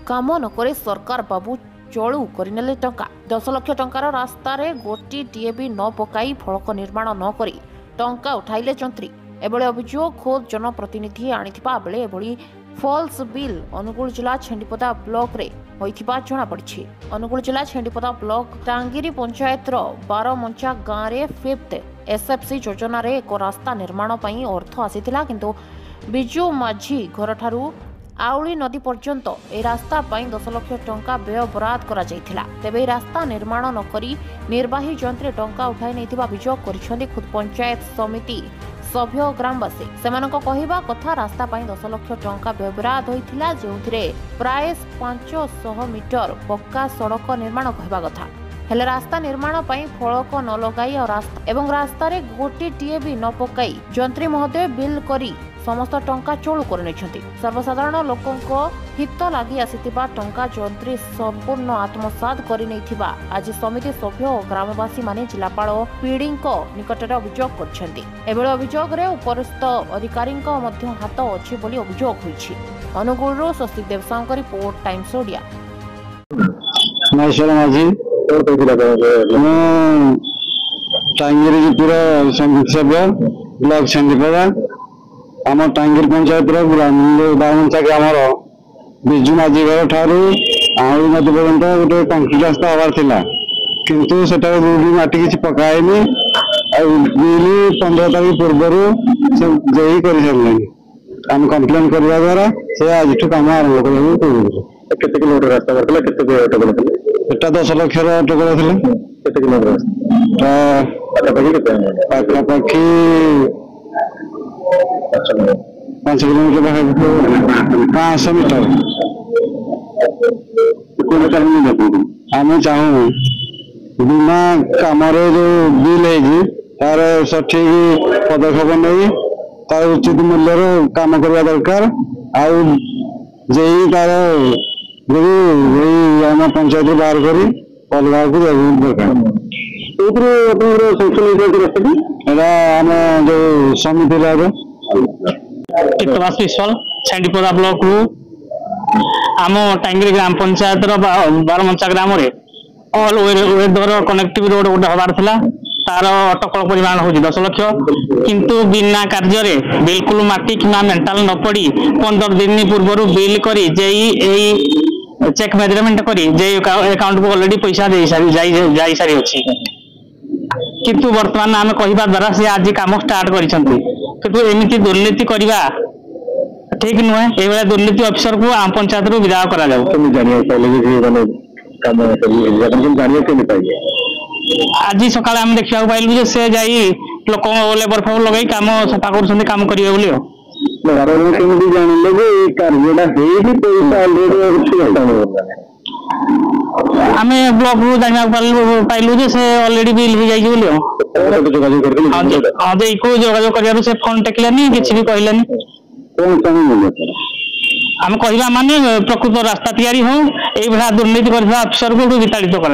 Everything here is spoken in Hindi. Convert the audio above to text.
काम नक सरकार बाबू चलू करने टंका 10 लाख टंकार रास्ता गोटी डीएबी न पकाई फड़क निर्माण नक टंका उठाइले जंत्री एभली अभियोग खोद जनप्रतिनिधि आनिथिबा बेले एभली फॉल्स बिल अनुगुल जिला छेंडीपदा ब्लॉक रे होइथिबा जणा पड़छि। अनुगुल जिला छेंडीपदा ब्लॉक टांगिरी पंचायत रो 12 गाँव रे 5th एसएफसी योजना रे एक रास्ता निर्माण पई अर्थ आसीथिला किंतु बिजू माझी घर ठारू आउली नदी पर्यंत ए रास्ता पई 10 लाख टंका व्यय बराद करा जायथिला। तेबे रास्ता निर्माण नकरी निर्वाही जंत्री टंका उठाई नैथिबा अभियोग करिसेंती खुद पंचायत समिति सभ्य ग्रामवासी। सेमानक कहिबा कथा रास्ता पई 10 लाख टंका व्यय बराद होइथिला जेउथिरे प्राय 500 मीटर पक्का सड़क निर्माण कहबा कथा हेले रास्ता निर्माण पई फलक न लगाई और रास्ता रे गोटी टीएबी न पकाई जंत्री महोदय बिल करी समस्त टंका चोलू कर सर्वसाधारण लोकों हित लगी आसीथिबा टंका जंत्री संपूर्ण आत्मसात कर आज समिति सभ्य और ग्रामवासी माने जिलापाल पीड़ी निकट अभियोग कर अभियोग उपरिस्थ अधिकारी हाथ अच्छी बोली अभियोग होइछि। अनुगुल स्वस्तिक देवसाव का report times Odia. Block Chhendipada आम टांगिर पंचायत बारमंचा ग्रामर बिजू माझी घर ठारू आउली नदी पर्यंत गोटे कंक्रीट रास्ता हबार थिला किंतु सेटा माटी किसी पकाएनी बिल 15 तारीख पूर्व से जई कर सारे आम कंप्लेन करवा द्वारा से आज काम आरंभ कर केते किलोमीटर रास्ता करथला केते टोकला एटा 10 लाख टोकला थिला केते किलोमीटर रास्ता पाखापाखि 5 किलोमीटर 500 मीटर आम चाहूँ बीमा कम जो बिल है तार सठिक पदक्षेप नहीं तार उचित मूल्य काम करवा दरकार तार आम पंचायत बाहर कर अलग को दरकार आम जो समिति चित्तवास विश्वाल छेंडीपदा ब्लॉक रु आम टांगिरी ग्राम पंचायत बारमंचा ग्राम ऑल वेदर कनेक्टिव रोड गोटे हबार था तार अटकल परिमाण हो 10 लाख किंतु बिना कार्य बिल्कुल माटी कि मेंटाल न पड़ी 15 दिन पूर्व बिल कर चेक मेजरमेंट कर अकाउंट को ऑलरेडी पैसा जाई सारी अच्छी किंतु वर्तमान आम कहवा द्वारा से आज कम स्टार्ट कर एमती दुर्नीति करवा ठीक नुहे ये दुर्नीति अफिसर को आम पंचायत रू विदा करा आज सका देखा पाइलु से जाई लोक लेबर फेबर लगे कम सफा कर काम करेंगे बोली आम ब्लॉक रू जाना पाइलु से ऑलरेडी बिल हो जाए जोगाजोग कर फोन टेकिलानी किसी भी कहलानी आम कहवा माने प्रकृत रास्ता तैयारी हो दुर्नीति कर अफिसर को विताड़ित कर।